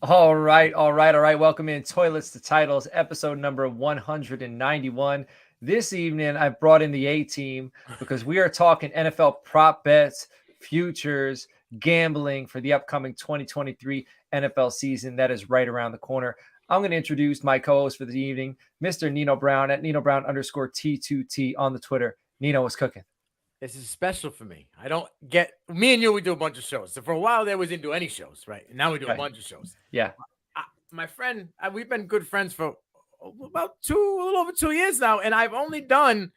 All right, all right, all right. Welcome in Toilets to Titles, episode number 191. This evening, I've brought in the A-team because we are talking NFL prop bets, futures, gambling for the upcoming 2023 NFL season that is right around the corner. I'm going to introduce my co-host for the evening, Mr. Nino Brown at Nino Brown _T2T on the Twitter. Nino, what's cooking? This is special for me. I don't get me and you. We do a bunch of shows. So for a while there, we didn't do any shows, right? And now we do a bunch of shows. Yeah. My friend, we've been good friends for about a little over 2 years now, and I've only done.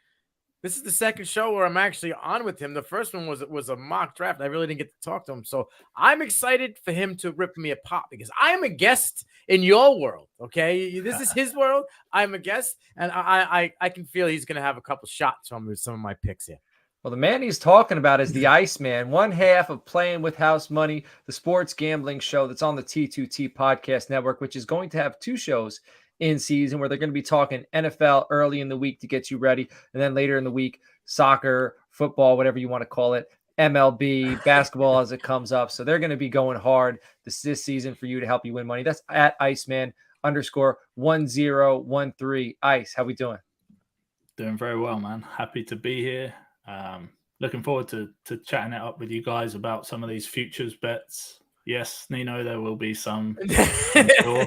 This is the second show where I'm actually on with him. The first one was a mock draft. I really didn't get to talk to him, so I'm excited for him to rip me apart because I'm a guest in your world. Okay, this is his world. I'm a guest, and I can feel he's gonna have a couple shots from some of my picks here. Well, the man he's talking about is the Iceman, one half of Playing with House Money, the sports gambling show that's on the T2T podcast network, which is going to have two shows in season where they're going to be talking NFL early in the week to get you ready. And then later in the week, soccer, football, whatever you want to call it, MLB, basketball as it comes up. So they're going to be going hard this season for you to help you win money. That's at Iceman _1013. Ice, how we doing? Doing very well, man. Happy to be here. Looking forward to chatting it up with you guys about some of these futures bets. Yes, Nino, there will be some. I'm sure.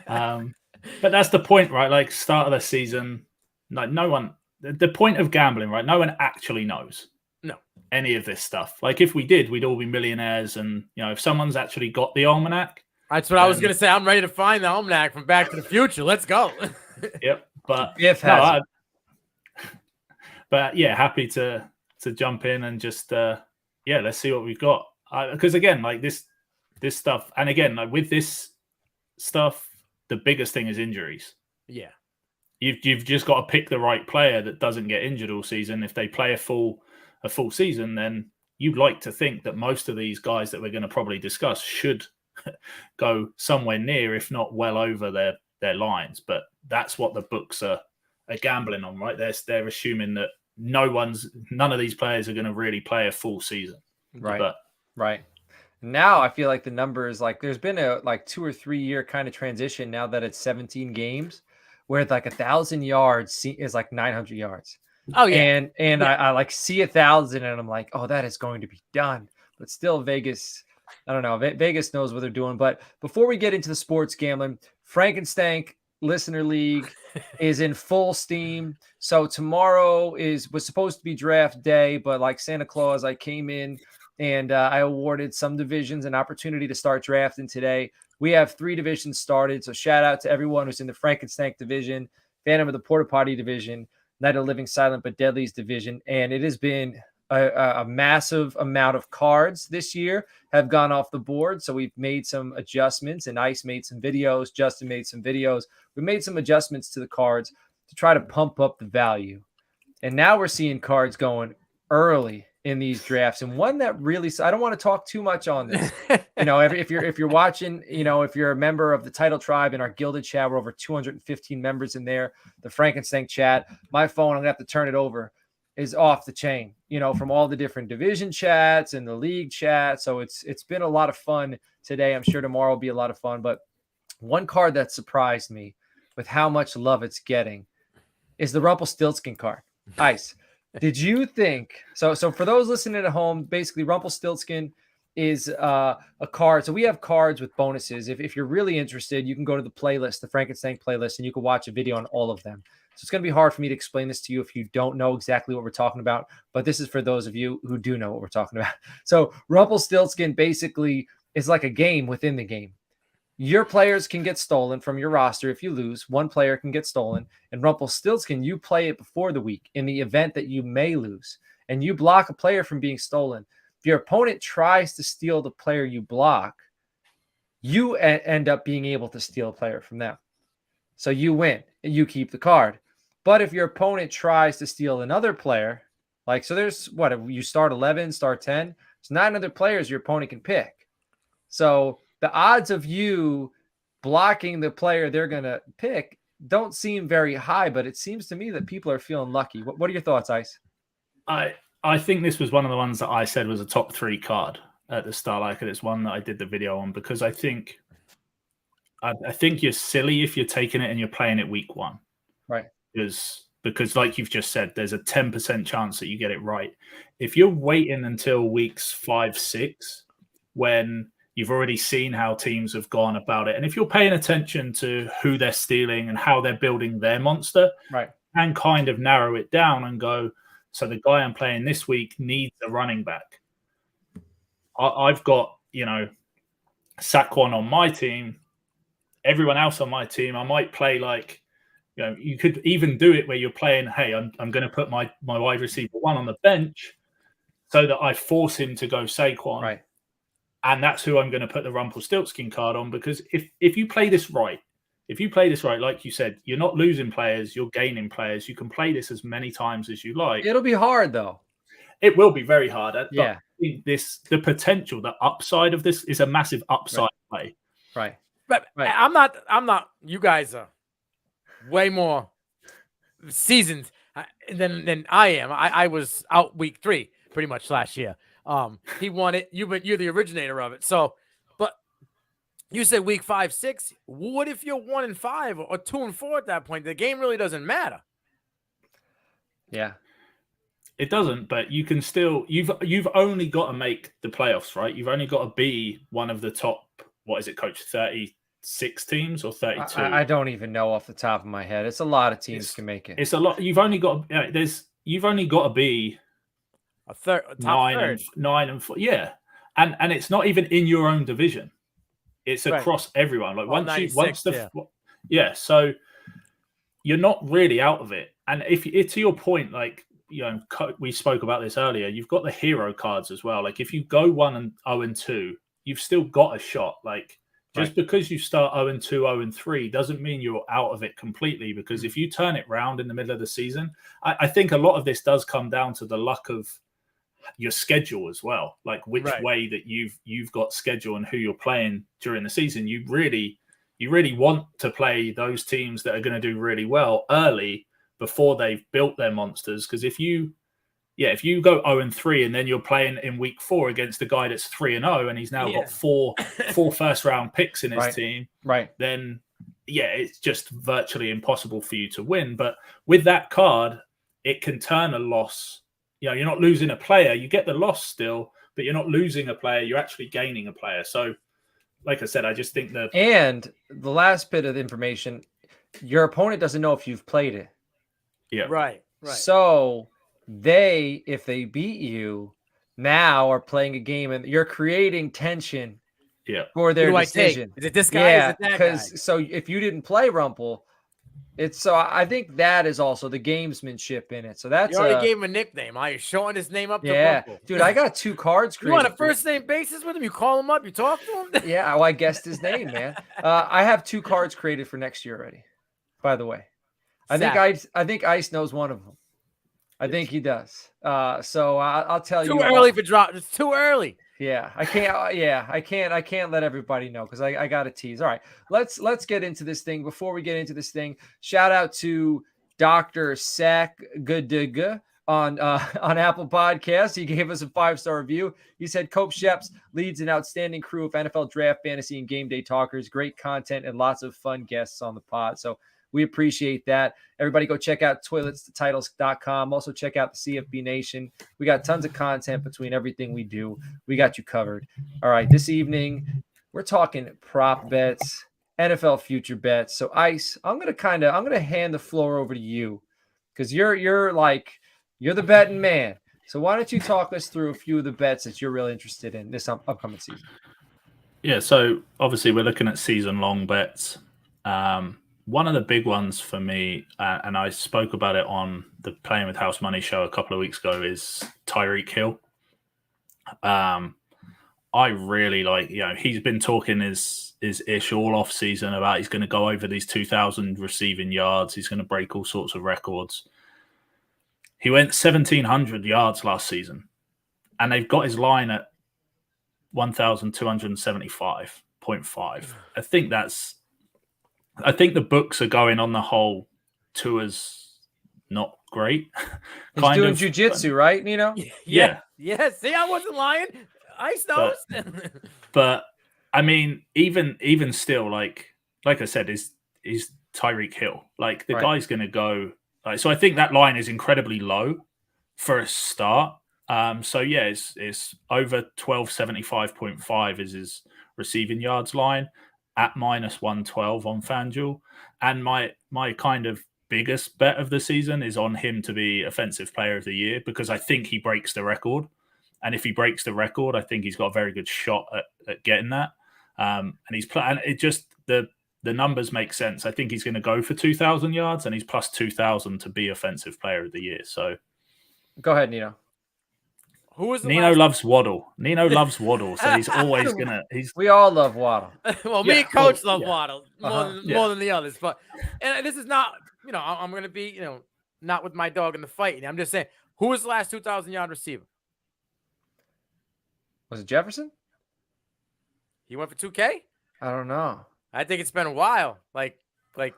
But that's the point, right? Like start of the season, like no one. The point of gambling, right? No one actually knows. No. Any of this stuff. Like if we did, we'd all be millionaires. And if someone's actually got the almanac, that's what I was gonna say. I'm ready to find the almanac from Back to the Future. Let's go. Yep. But But yeah, happy to jump in and just let's see what we've got. Because again, like this stuff, and again, like with this stuff, the biggest thing is injuries. Yeah, you've just got to pick the right player that doesn't get injured all season. If they play a full season, then you'd like to think that most of these guys that we're going to probably discuss should go somewhere near, if not well over their lines. But that's what the books are gambling on, right? They're assuming that none of these players are going to really play a full season. Right. Right. Now I feel like the numbers, like there's been a 2 or 3 year kind of transition now that it's 17 games where it's like 1,000 yards is like 900 yards. Oh yeah. And I like see 1,000 and I'm like, oh, that is going to be done. But still Vegas, I don't know. Vegas knows what they're doing. But before we get into the sports gambling, Frankenstein Listener League is in full steam. So tomorrow was supposed to be draft day, but like Santa Claus, I came in and I awarded some divisions an opportunity to start drafting today. We have 3 divisions started. So shout out to everyone who's in the Frankenstein division, Phantom of the Porta Potty division, Night of Living Silent but Deadly's division. And it has been a massive amount of cards this year have gone off the board. So we've made some adjustments, and Ice made some videos. Justin made some videos. We made some adjustments to the cards to try to pump up the value. And now we're seeing cards going early in these drafts. And one that really, I don't want to talk too much on this. If you're watching, if you're a member of the Title Tribe in our Gilded chat, we're over 215 members in there, the Frankenstein chat. My phone, I'm going to have to turn it over, is off the chain, from all the different division chats and the league chat. So it's been a lot of fun today. I'm sure tomorrow will be a lot of fun. But one card that surprised me with how much love it's getting is the Rumpelstiltskin card. Ice, did you think so? So for those listening at home, basically Rumpelstiltskin is a card. So we have cards with bonuses. If you're really interested, you can go to the playlist, the Frankenstein playlist, and you can watch a video on all of them. So it's going to be hard for me to explain this to you if you don't know exactly what we're talking about. But this is for those of you who do know what we're talking about. So Rumpelstiltskin basically is like a game within the game. Your players can get stolen from your roster. If you lose, one player can get stolen. And Rumpelstiltskin, you play it before the week in the event that you may lose. And you block a player from being stolen. If your opponent tries to steal the player you block, you end up being able to steal a player from them. So you win. You keep the card. But if your opponent tries to steal another player, so there's you start 11, start 10. There's 9 other players your opponent can pick. So the odds of you blocking the player they're going to pick don't seem very high, but it seems to me that people are feeling lucky. What are your thoughts, Ice? I think this was one of the ones that I said was a top 3 card at the start. Like it's one that I did the video on because I think I think you're silly if you're taking it and you're playing it week 1. Right. Because like you've just said, there's a 10% chance that you get it right. If you're waiting until weeks 5, 6, when you've already seen how teams have gone about it, and if you're paying attention to who they're stealing and how they're building their monster, right, and kind of narrow it down and go, so the guy I'm playing this week needs a running back. I've got, Saquon on my team. Everyone else on my team, I might play like, you could even do it where you're playing, hey, I'm going to put my wide receiver 1 on the bench so that I force him to go Saquon. Right. And that's who I'm going to put the Rumpelstiltskin card on, because if you play this right, like you said, you're not losing players, you're gaining players. You can play this as many times as you like. It'll be hard, though. It will be very hard. Yeah. The potential, the upside of this is a massive upside play. Right. But I'm not. You guys are way more seasoned than I am. I was out week 3 pretty much last year. He won it. You're the originator of it. So, but you said week 5, 6. What if you're 1-5 or 2-4 at that point? The game really doesn't matter. Yeah. It doesn't, but you can still. You've only got to make the playoffs, right? You've only got to be one of the top. What is it, Coach? 36 teams or 32? I don't even know off the top of my head. It's a lot of teams can make it. It's a lot. You've only got. You've only got to be a third, nine and 4. Yeah, and it's not even in your own division. It's across everyone. Like so you're not really out of it. And if to your point, like we spoke about this earlier, you've got the hero cards as well. Like if you go 1-0-2, you've still got a shot. Like just because you start 0-2, 0-3 doesn't mean you're out of it completely. Because if you turn it round in the middle of the season, I think a lot of this does come down to the luck of your schedule as well, like which way that you've got schedule and who you're playing during the season. You really want to play those teams that are going to do really well early before they've built their monsters. Because if you go 0-3 and then you're playing in week 4 against a guy that's 3-0 and he's now got four first round picks in his team, then it's just virtually impossible for you to win. But with that card, it can turn a loss. You're not losing a player. You get the loss still, but you're not losing a player. You're actually gaining a player. So, like I said, I just think that. And the last bit of information, your opponent doesn't know if you've played it. Yeah. Right. So if they beat you, now are playing a game, and you're creating tension. Yeah. For their decision. Is it this guy? Yeah. Is it that guy? So if you didn't play Rumple. I think that is also the gamesmanship in it. So that's you already gave him a nickname. Are you showing his name up? Yeah, dude, I got 2 cards created. You on a first name basis with him? You call him up? You talk to him? Yeah, I guessed his name, man. I have 2 cards created for next year already. By the way, I think Ice knows one of them. I think he does. So I'll tell you. Too early for drop. It's too early. Yeah, I can't. I can't let everybody know because I got to tease. All right, let's get into this thing. Before we get into this thing, shout out to Dr. Sack Goodiga on Apple Podcasts. He gave us a 5-star review. He said Cope Sheps leads an outstanding crew of NFL draft, fantasy, and game day talkers. Great content and lots of fun guests on the pod. So we appreciate that. Everybody go check out toiletstotitles.com. Also check out the CFB Nation. We got tons of content between everything we do. We got you covered. All right, this evening we're talking prop bets, NFL future bets. So Ice, I'm gonna hand the floor over to you because you're the betting man. So why don't you talk us through a few of the bets that you're really interested in this upcoming season? Yeah, so obviously we're looking at season-long bets. One of the big ones for me, and I spoke about it on the Playing with House Money show a couple of weeks ago, is Tyreek Hill. I really like, he's been talking his ish all off season about he's going to go over these 2,000 receiving yards. He's going to break all sorts of records. He went 1,700 yards last season, and they've got his line at 1,275.5. I think the books are going on the whole tour's not great. He's doing jiu-jitsu, right, Nino? Yeah. See, I wasn't lying. Ice knows. But I mean, even still, like like I said, is Tyreek Hill. Like the guy's going to go. So I think that line is incredibly low for a start. So yeah, it's over 1275.5 is his receiving yards line at -112 on FanDuel. And my kind of biggest bet of the season is on him to be Offensive Player of the Year, because I think he breaks the record. And if he breaks the record, I think he's got a very good shot at getting that. And it just the numbers make sense. I think he's going to go for 2,000 yards, and he's plus 2,000 to be Offensive Player of the Year. So go ahead, Nino. Who was Nino loves Waddle. Nino loves Waddle, so he's always gonna. We all love Waddle. Well, me and Coach love Waddle more than the others. But and this is not, I'm gonna be, not with my dog in the fight. I'm just saying, who was the last 2,000-yard receiver? Was it Jefferson? He went for 2K? I don't know. I think it's been a while. Like. But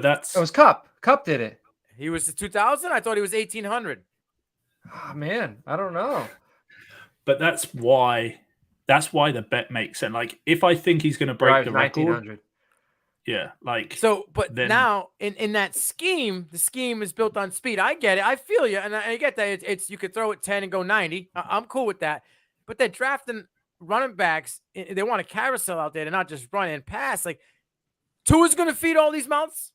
that's. It was Cup. Cup did it. He was the 2,000? I thought he was 1,800. Oh, man, I don't know. But that's why the bet makes sense. Like, if I think he's going to break the record. Yeah, like. So, but then, now, in that scheme, the scheme is built on speed. I get it. I feel you. And I get that. It's you could throw it 10 and go 90. I'm cool with that. But they're drafting running backs. They want a carousel out there. They're not just run and pass. Like, Tua's going to feed all these mouths?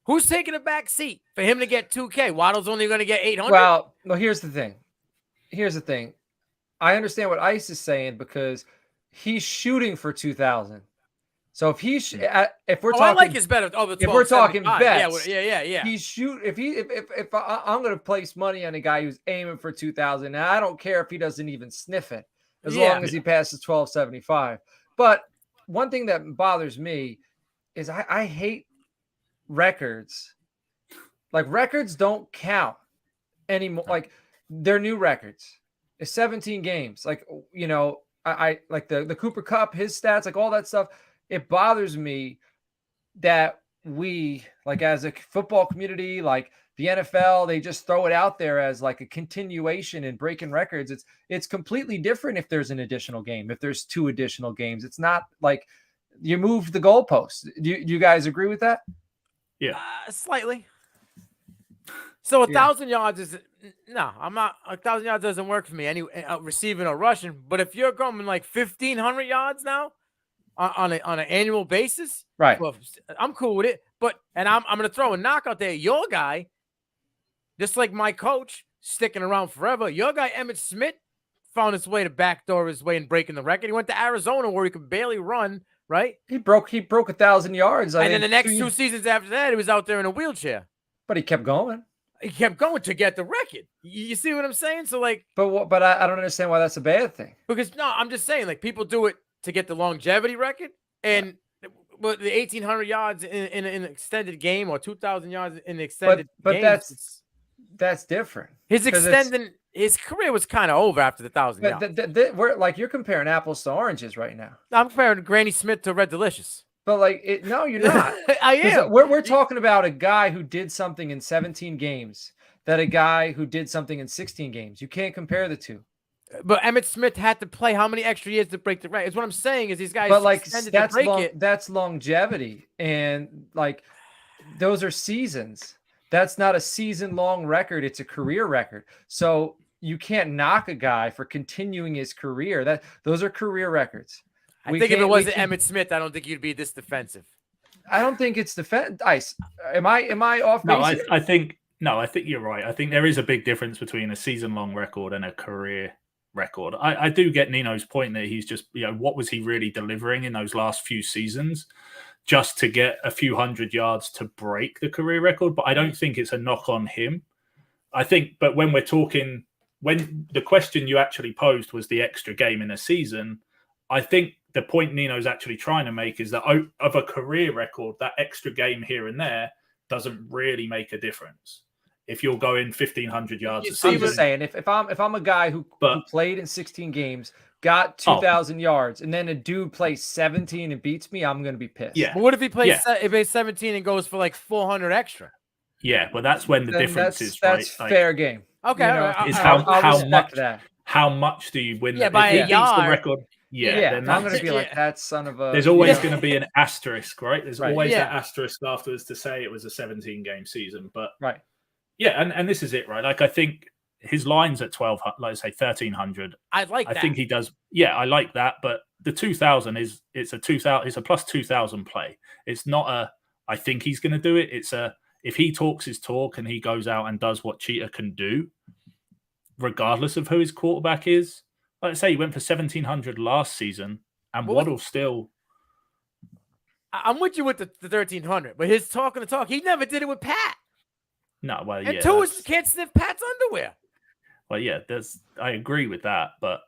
Who's taking a back seat for him to get 2K? Waddle's only going to get 800. Well, here's the thing. I understand what Ice is saying because he's shooting for 2,000. So if we're talking, I like his bet over 12. If we're talking bets, yeah. If I'm going to place money on a guy who's aiming for 2,000, and I don't care if he doesn't even sniff it, as long as he passes 1275. But one thing that bothers me is I hate records. Like, records don't count anymore. Like, they're new records. It's 17 games. Like, I like the Cooper Kupp, his stats, like all that stuff. It bothers me that we, like, as a football community, like the NFL, they just throw it out there as like a continuation and breaking records. It's completely different if there's an additional game, if there's 2 additional games. It's not like you moved the goalposts. Do you guys agree with that? Yeah, slightly. So 1,000 yards is no. I'm not. 1,000 yards doesn't work for me. Any receiving or rushing. But if you're going like 1,500 yards now on an annual basis, right? Well, I'm cool with it. But I'm going to throw a knock out there. Your guy, just like my coach, sticking around forever. Your guy Emmitt Smith found his way to backdoor his way in breaking the record. He went to Arizona where he could barely run. Right? He broke 1,000 yards. And then the next 2 seasons after that, he was out there in a wheelchair. But he kept going. He kept going to get the record. You see what I'm saying? So, like, but I don't understand why that's a bad thing. Because no, I'm just saying, like, people do it to get the longevity record, and but the 1,800 yards in an extended game or 2,000 yards in the extended but games, that's different. His career was kind of over after the 1,000 yards. We're like, you're comparing apples to oranges right now. I'm comparing Granny Smith to Red Delicious. But like, no, you're not. I am. We're talking about a guy who did something in 17 games that a guy who did something in 16 games. You can't compare the two. But Emmitt Smith had to play how many extra years to break the record? It's what I'm saying is these guys. But like, that's longevity, and like, those are seasons. That's not a season-long record. It's a career record. So you can't knock a guy for continuing his career. Those are career records. I think if it wasn't Emmitt Smith, I don't think you'd be this defensive. I don't think it's Ice. Am I off base? I think you're right. I think there is a big difference between a season-long record and a career record. I do get Nino's point that he's just, what was he really delivering in those last few seasons just to get a few hundred yards to break the career record? But I don't think it's a knock on him. I think, but when the question you actually posed was the extra game in a season, I think the point Nino's actually trying to make is that of a career record, that extra game here and there doesn't really make a difference. If you're going 1,500 yards a season. I'm just saying, if I'm a guy who played in 16 games, got 2,000 yards, and then a dude plays 17 and beats me, I'm going to be pissed. Yeah. But what if he plays 17 and goes for like 400 extra? Yeah, well, that's when the difference is, that's right? fair game. Okay. Is how much do you win? Yeah, by a yard. then I'm going to be like that son of a. There's always going to be an asterisk, right? There's Right. always Yeah. that asterisk afterwards to say it was a 17-game season. But Right. yeah, and this is it, right? Like I think his lines at 12, like say 1300. I like that. I think he does. Yeah, I like that. But the 2000 it's a 2000. It's a plus 2000 play. It's not a. I think he's going to do it. It's a. If he talks his talk and he goes out and does what Cheetah can do, regardless of who his quarterback is. Like I say, he went for 1700 last season, and Waddle still. I'm with you with the 1300, but his talking the talk, he never did it with Pat. No, well, and yeah. two is can't sniff Pat's underwear. Well, yeah, I agree with that, but.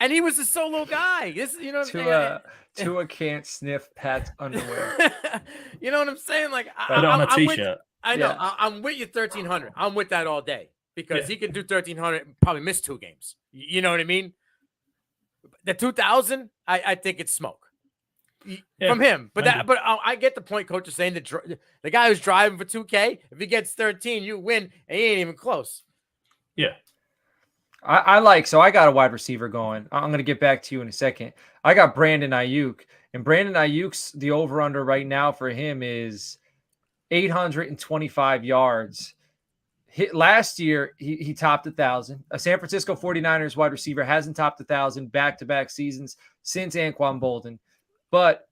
And he was a solo guy. This, you know what I'm saying? Tua can't sniff Pat's underwear. You know what I'm saying? Like, put it on a t-shirt. I know. Yeah. I'm with you 1300. I'm with that all day because he can do 1300 and probably miss 2 games. You know what I mean? The 2000, I think it's smoke from him. But I get the point Coach is saying. The guy who's driving for 2K, if he gets 13, you win, and he ain't even close. Yeah. So I got a wide receiver going. I'm going to get back to you in a second. I got Brandon Ayuk, and Brandon Ayuk's the over-under right now for him is 825 yards. Last year, he topped 1,000. A San Francisco 49ers wide receiver hasn't topped 1,000 back-to-back seasons since Anquan Bolden. But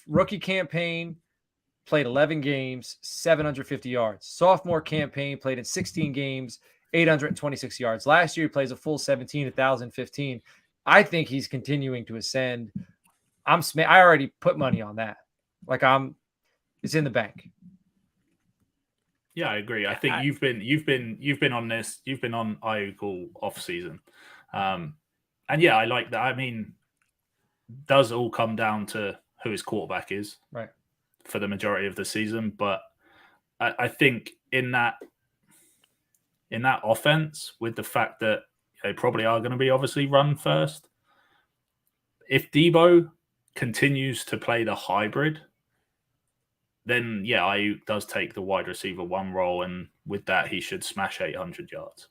rookie campaign, played 11 games, 750 yards. Sophomore campaign, played in 16 games, 826 yards. Last year, he plays a full 17, 1,015. I think he's continuing to ascend. I already put money on that. It's in the bank. Yeah, I agree. I think you've been on this. You've been on Ayuk all off season, and yeah, I like that. I mean, does all come down to who his quarterback is, right, for the majority of the season. But I think in that offense, with the fact that they probably are going to be obviously run first, if Debo continues to play the hybrid, then yeah, Ayuk does take the wide receiver 1 role, and with that, he should smash 800 yards.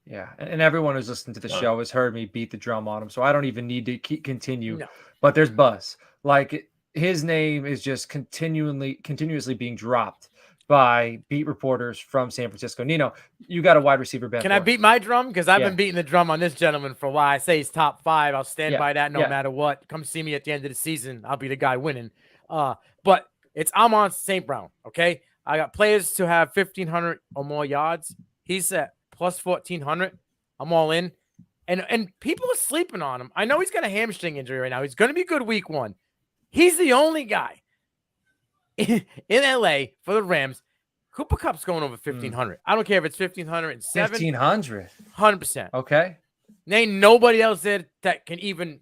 Yeah, and everyone who's listened to the show has heard me beat the drum on him, so I don't even need to continue. No. But there's buzz. Like, his name is just continuously being dropped by beat reporters from San Francisco. Nino, you got a wide receiver bet. Can I beat my drum? Because I've been beating the drum on this gentleman for a while. I say he's top 5. I'll stand by that no matter what. Come see me at the end of the season. I'll be the guy winning. But it's Amon St. Brown, okay? I got players to have 1,500 or more yards. He's at plus 1,400. I'm all in. And people are sleeping on him. I know he's got a hamstring injury right now. He's going to be good week 1. He's the only guy in LA for the Rams. Cooper Kupp's going over 1,500. I don't care if it's 1,507. 1,500. 100%. Okay. There ain't nobody else there that can even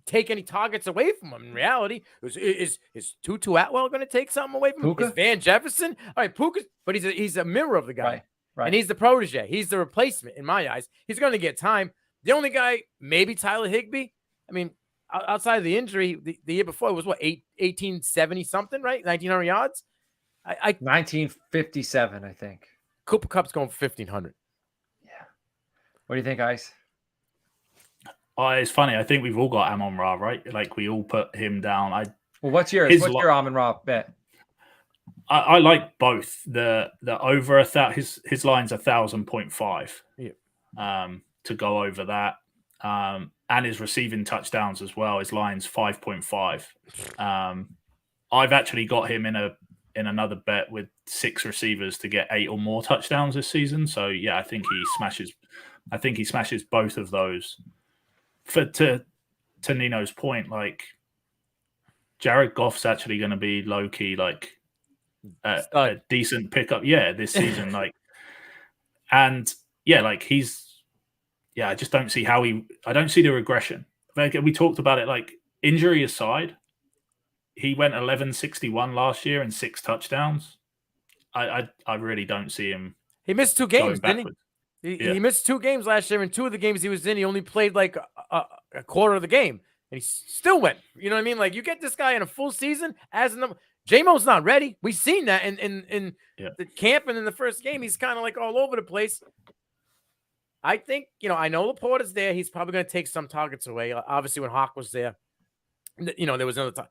take any targets away from him. In reality, is Tutu Atwell going to take something away from him? Puka? Is Van Jefferson? All right, Puka, but he's a mirror of the guy. Right. And he's the protege. He's the replacement in my eyes. He's going to get time. The only guy, maybe Tyler Higbee. I mean, outside of the injury, the year before it was what, 1870 something, right? 1,900 yards. 1957, I think. Cooper Kupp's going for 1,500. Yeah. What do you think, Ice? It's funny. I think we've all got Amon Ra, right? Like, we all put him down. Well, what's yours? What's your Amon Ra bet? I like both. The over 1,000. His line's 1,000.5. Yeah. To go over that. And his receiving touchdowns as well. His line's 5.5. I've actually got him in another bet with 6 receivers to get 8 or more touchdowns this season. So yeah, I think he smashes both of those. To Nino's point, like, Jared Goff's actually going to be low key like a decent pickup, this season. Like, and yeah, like I just don't see I don't see the regression. Like, we talked about it, like, injury aside, he went 1161 last year and 6 touchdowns. I really don't see him. He missed 2 games, didn't he? He missed 2 games last year, and 2 of the games he was in, he only played like a quarter of the game, and he still went. You know what I mean? Like, you get this guy in a full season as J-Mo's not ready. We've seen that in the camp and in the first game. He's kind of like all over the place. I think, I know Laporta's there. He's probably going to take some targets away. Obviously, when Hawk was there, there was another time.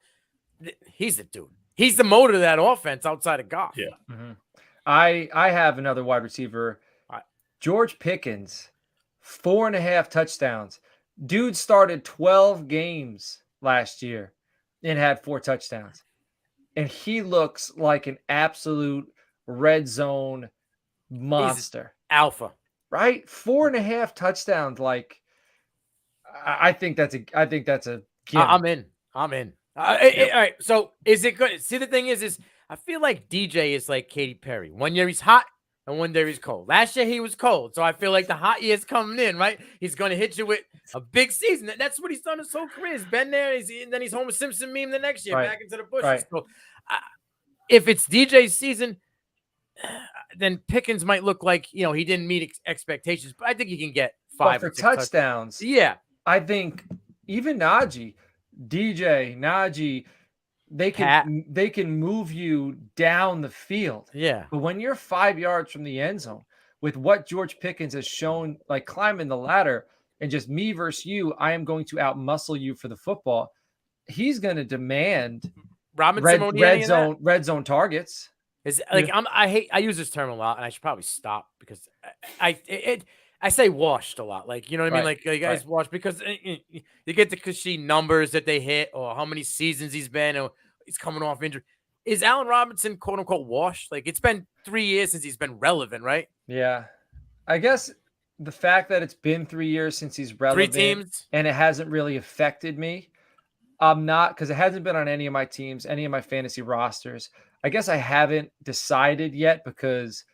He's the dude. He's the motor of that offense outside of Goff. Yeah. Mm-hmm. I have another wide receiver, George Pickens, 4.5 touchdowns. Dude started 12 games last year and had 4 touchdowns. And he looks like an absolute red zone monster. Alpha. Right? 4.5 touchdowns. Like, I think that's a gimme. I'm in. All right. So is it good? See, the thing is I feel like DJ is like Katy Perry. One year he's hot and one year he's cold. Last year he was cold. So I feel like the hot year's coming in, right? He's going to hit you with a big season. That's what he's done his whole career. He's been there. And then he's Homer Simpson meme the next year, back into the bushes. Right. So if it's DJ's season, then Pickens might look like, he didn't meet expectations, but I think he can get 5 or 6 touchdowns. Yeah. I think even Najee, they can move you down the field. Yeah. But when you're 5 yards from the end zone, with what George Pickens has shown, like climbing the ladder and just me versus you, I am going to outmuscle you for the football. He's going to demand red zone targets. I use this term a lot, and I should probably stop because I say washed a lot. Like, you know what I mean? Like, you guys wash because you get the cushy numbers that they hit or how many seasons he's been or he's coming off injury. Is Allen Robinson, quote unquote, washed? Like, it's been 3 years since he's been relevant, right? Yeah. I guess the fact that it's been 3 years since he's relevant 3 teams and it hasn't really affected me. I'm not, because it hasn't been on any of my teams, any of my fantasy rosters. I guess I haven't decided yet because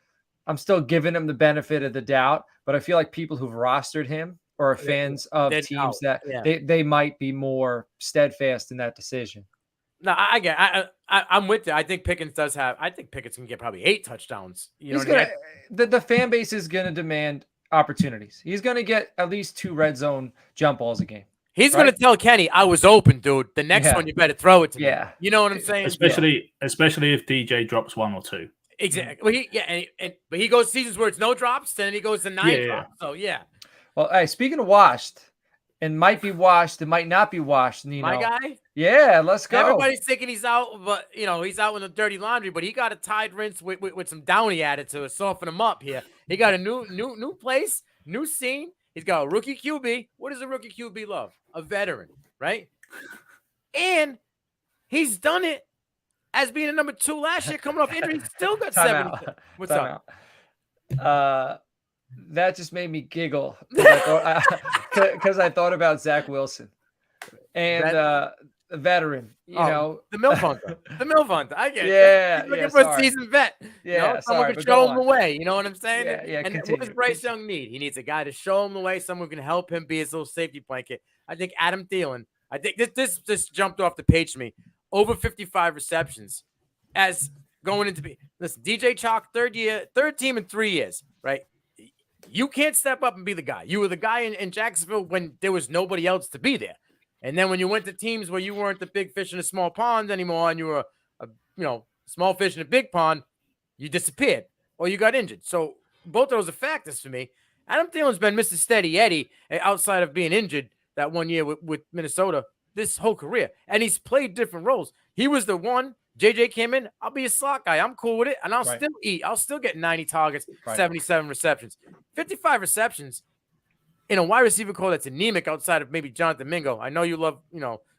I'm still giving him the benefit of the doubt, but I feel like people who've rostered him or are fans of teams that they might be more steadfast in that decision. No, I'm with you. I think Pickens can get probably 8 touchdowns. The fan base is going to demand opportunities. He's going to get at least 2 red zone jump balls a game. He's going to tell Kenny, I was open, dude. The next one, you better throw it to me. You know what I'm saying? Especially if DJ drops 1 or 2. Exactly. But he goes seasons where it's no drops, then he goes to 9 drops. So, yeah. Well, hey, speaking of washed, and might be washed, and might not be washed, Nino. My guy? Yeah, let's go. Everybody's thinking he's out, but, he's out with the dirty laundry, but he got a Tide rinse with some Downy added to it, soften him up here. He got a new place, new scene. He's got a rookie QB. What does a rookie QB love? A veteran, right? And he's done it as being a number 2 last year, coming off injury. He's still got 70. What's up? That just made me giggle because I thought about Zach Wilson and a veteran. You know, the MILF Hunter. The MILF Hunter. I get it. Yeah, he's looking for a seasoned vet. Yeah, someone can show him the way. You know what I'm saying? Yeah. And what does Bryce Young need? He needs a guy to show him the way. Someone who can help him be his little safety blanket. I think Adam Thielen. I think this just jumped off the page to me. Over 55 receptions as going into listen. DJ Chalk, third team in 3 years. Right? You can't step up and be the guy. You were the guy in Jacksonville when there was nobody else to be there. And then when you went to teams where you weren't the big fish in a small pond anymore and you were a small fish in a big pond, you disappeared or you got injured. So both of those are factors for me. Adam Thielen's been Mr. Steady Eddie outside of being injured that 1 year with Minnesota this whole career. And he's played different roles. He was the one. JJ came in. I'll be a slot guy. I'm cool with it. And I'll still eat. I'll still get 90 targets, 77 receptions. 55 receptions in a wide receiver core that's anemic outside of maybe Jonathan Mingo. I know you love,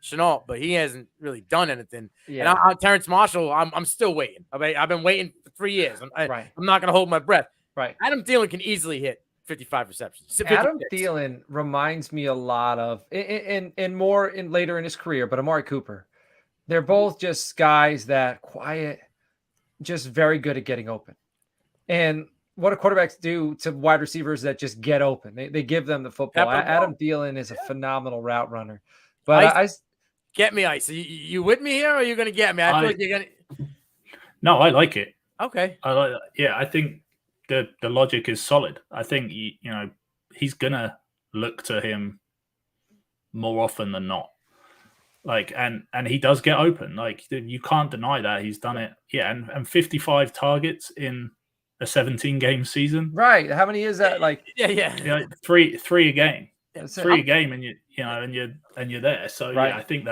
Chenault, but he hasn't really done anything. Yeah. And on Terrence Marshall, I'm still waiting. I've been waiting for 3 years. I'm not going to hold my breath. Right. Adam Thielen can easily hit 55 receptions. 56. Adam Thielen reminds me a lot of, and more later in his career, but Amari Cooper. They're both just guys that quiet, just very good at getting open. And what do quarterbacks do to wide receivers that just get open? They give them the football. Adam Thielen is a phenomenal route runner. But get me, Ice. You with me here, or are you going to get me? I feel like you're going to. No, I like it. Okay. I like. Yeah, I think the logic is solid. I think he's going to look to him more often than not. Like, and he does get open. Like, you can't deny that he's done it. Yeah, and 55 targets in a 17 game season. Right. How many is that? Like, yeah. Three a game. that's Three it. a game, and you're there. So Right. yeah, I think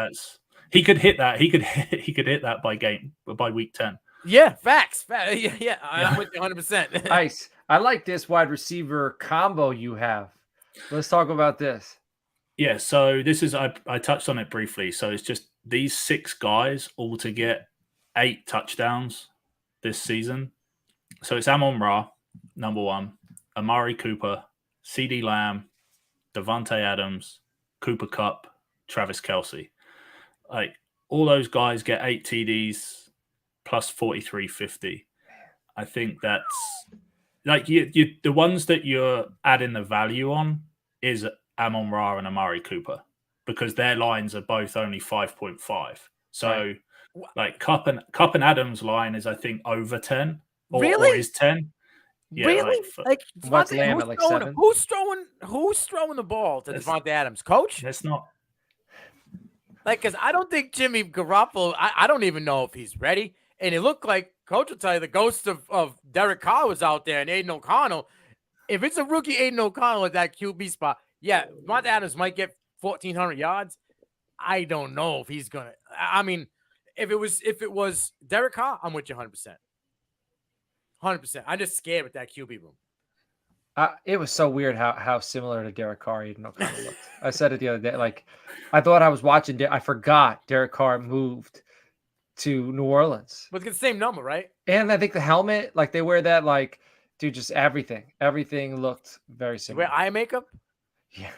he could hit that. He could hit that by week 10. Yeah, facts. Yeah. I'm with you 100%. Nice. I like this wide receiver combo you have. Let's talk about this. Yeah, so this is I touched on it briefly. So it's just these 6 guys all to get 8 touchdowns this season. So it's Amon-Ra, number 1, Amari Cooper, CeeDee Lamb, Devontae Adams, Cooper Kupp, Travis Kelce. Like all those guys get 8 TDs plus 43.50. I think that's like you the ones that you're adding the value on is Amon-Ra and Amari Cooper because their lines are both only 5.5. So Right. like Kupp and Adams line is I think over 10 or Really? is 10. Yeah, really? Like What's Devontae, Lamb at, like, 7? Who's throwing the ball to Devontae Adams? Coach? That's not. Like, because I don't think Jimmy Garoppolo, I don't even know if he's ready. And it looked like Coach will tell you the ghost of Derek Carr was out there and Aiden O'Connell. If it's a rookie Aiden O'Connell at that QB spot, yeah, Devontae Adams might get 1,400 yards. I don't know if he's gonna. I mean, if it was Derek Carr, I'm with you 100%. 100%. I'm just scared with that QB room. It was so weird how similar to Derek Carr Aiden O'Connell looked. I said it the other day. Like, I thought I was watching. I forgot Derek Carr moved to New Orleans. But it's the same number, right? And I think the helmet, like they wear that, like, dude, just everything looked very You similar. wear eye makeup? Yeah.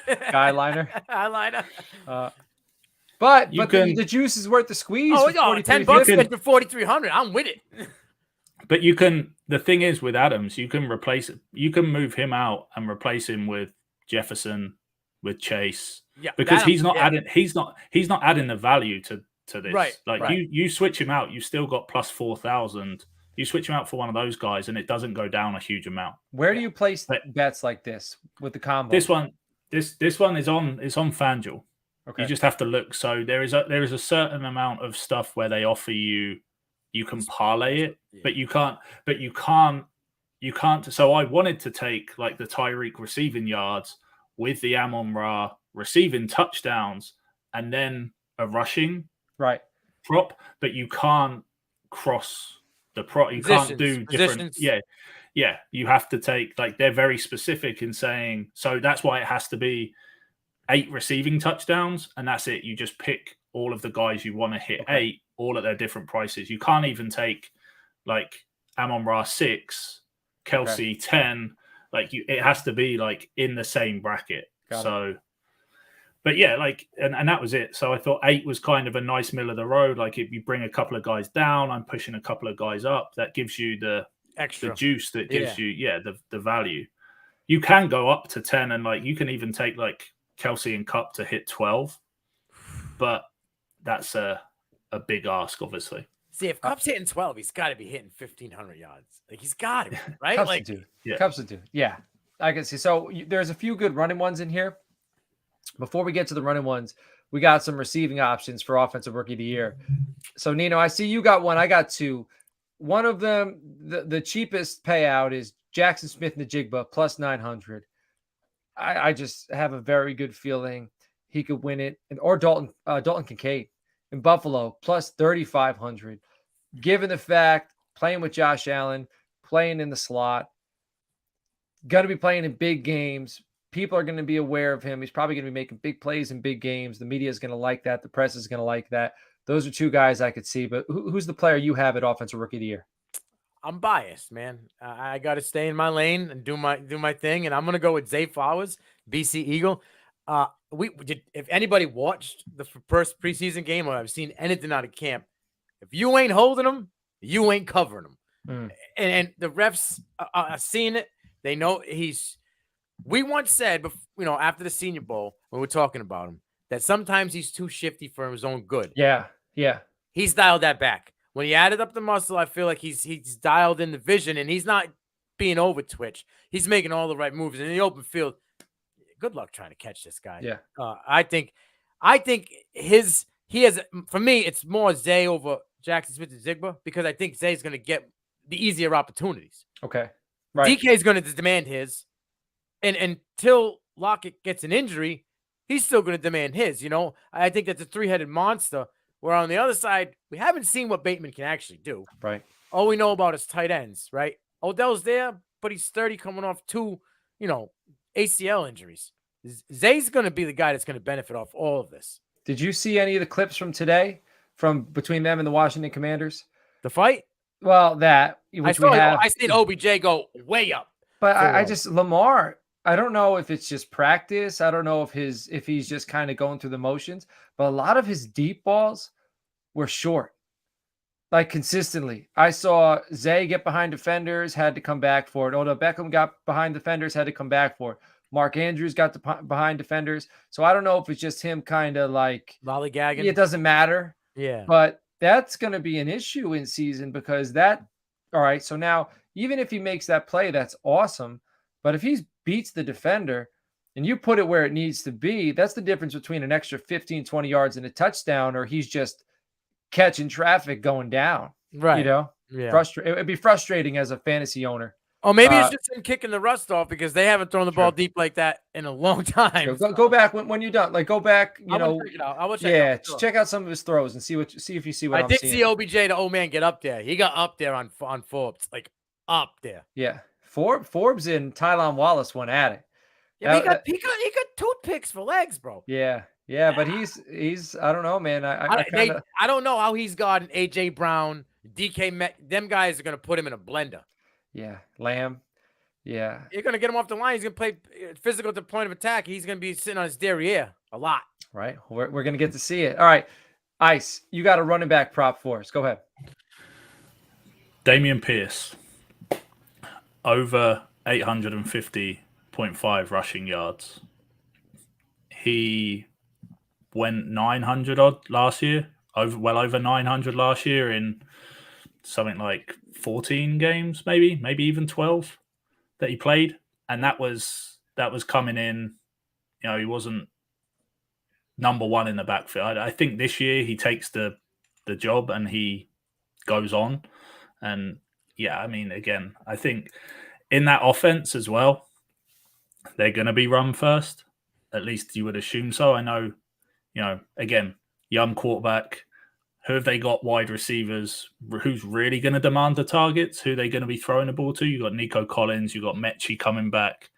Eyeliner. Eyeliner. But You the juice is worth the squeeze. Oh, for no, $10 $43.50. gets you 4,300. I'm with it. But you can. The thing is with Adams, you can replace it. You can move him out and replace him with Jefferson, with Chase. Yeah, because he's not adding. He's not adding the value to this. Right, Like right. you switch him out, you still got plus 4,000. You switch him out for one of those guys, and it doesn't go down a huge amount. Where do you place But bets like this with the combo? This one is on FanDuel. Okay. You just have to look. So there is a certain amount of stuff where they offer you can parlay it, but you can't. So I wanted to take like the Tyreek receiving yards with the Amon-Ra receiving touchdowns and then a rushing prop, but you can't cross the prop. You can't do different. Yeah. You have to take, like, they're very specific in saying, so that's why it has to be 8 receiving touchdowns, and that's it. You just pick all of the guys you want to hit 8, all at their different prices. You can't even take like Amon-Ra 6, Kelce 10. Like it has to be like in the same bracket. But yeah, like, and that was it. So I thought 8 was kind of a nice middle of the road. Like if you bring a couple of guys down, I'm pushing a couple of guys up. That gives you the extra juice. That gives you the value. You can go up to 10, and like you can even take like Kelce and Kupp to hit 12, but that's a big ask, obviously. See, if Kupp's hitting 12, he's got to be hitting 1,500 yards. Like he's got it, right? Kupp's like a dude. Kupp's a dude. Yeah, I can see. So there's a few good running ones in here. Before we get to the running ones, we got some receiving options for Offensive Rookie of the Year. So Nino, I see you got one. I got 2. One of them, the cheapest payout is Jackson Smith-Njigba plus 900. I just have a very good feeling he could win it. Or Dalton Kincaid in Buffalo plus 3,500. Given the fact, playing with Josh Allen, playing in the slot, going to be playing in big games. People are going to be aware of him. He's probably going to be making big plays in big games. The media is going to like that. The press is going to like that. Those are 2 guys I could see. But who's the player you have at Offensive Rookie of the Year? I'm biased, man. I got to stay in my lane and do my thing. And I'm going to go with Zay Flowers, BC Eagle. If anybody watched the first preseason game or I've seen anything out of camp, if you ain't holding him, you ain't covering him. And the refs are seeing it. They know we once said, after the Senior Bowl, when we're talking about him, that sometimes he's too shifty for his own good. Yeah. He's dialed that back. When he added up the muscle, I feel like he's dialed in the vision, and he's not being over twitch. He's making all the right moves. And in the open field, good luck trying to catch this guy. Yeah. I think he has, for me, it's more Zay over Jackson Smith-Njigba because I think Zay's going to get the easier opportunities. Okay. Right. DK is going to demand his. And until Lockett gets an injury, he's still going to demand his. I think that's a three-headed monster. Where on the other side, we haven't seen what Bateman can actually do. Right. All we know about is tight ends, right? Odell's there, but he's 30 coming off 2, ACL injuries. Zay's going to be the guy that's going to benefit off all of this. Did you see any of the clips from today from between them and the Washington Commanders? The fight? Well, that. Which I seen OBJ go way up. But I just, Lamar, I don't know if it's just practice. I don't know if he's just kind of going through the motions, but a lot of his deep balls were short, like consistently. I saw Zay get behind defenders, had to come back for it. Odell Beckham got behind defenders, had to come back for it. Mark Andrews got behind defenders. So I don't know if it's just him kind of like lollygagging. It doesn't matter. Yeah. But that's going to be an issue in season because all right. So now, even if he makes that play, that's awesome. But if he beats the defender and you put it where it needs to be, that's the difference between an extra 15, 20 yards and a touchdown, or he's just catching traffic going down. Right. Yeah. It'd be frustrating as a fantasy owner. Oh, maybe it's just him kicking the rust off because they haven't thrown the ball deep like that in a long time. Go back when you're done. Like go back, I will check it out. Check out some of his throws and see if you see what I'm seeing. I did see OBJ, the old man, get up there. He got up there on Forbes, like up there. Yeah, Forbes and Tylan Wallace went at it. Yeah, he got toothpicks for legs, bro. Yeah, but he's I don't know, man. I don't know how he's got an AJ Brown, DK Met. Them guys are gonna put him in a blender. Yeah, Lamb. Yeah. You're going to get him off the line. He's going to play physical to point of attack. He's going to be sitting on his derriere a lot. Right. We're going to get to see it. All right. Ice, you got a running back prop for us. Go ahead. Dameon Pierce, over 850.5 rushing yards. He went 900 odd last year, well over 900 last year in something like 14 games, maybe even 12 that he played. And that was coming in, he wasn't number one in the backfield. I think this year he takes the job and he goes on. And yeah, I mean, again, I think in that offense as well, they're going to be run first. At least you would assume so. I know, again, young quarterback. Who have they got wide receivers? Who's really going to demand the targets? Who are they going to be throwing the ball to? You've got Nico Collins. You've got Mechie coming back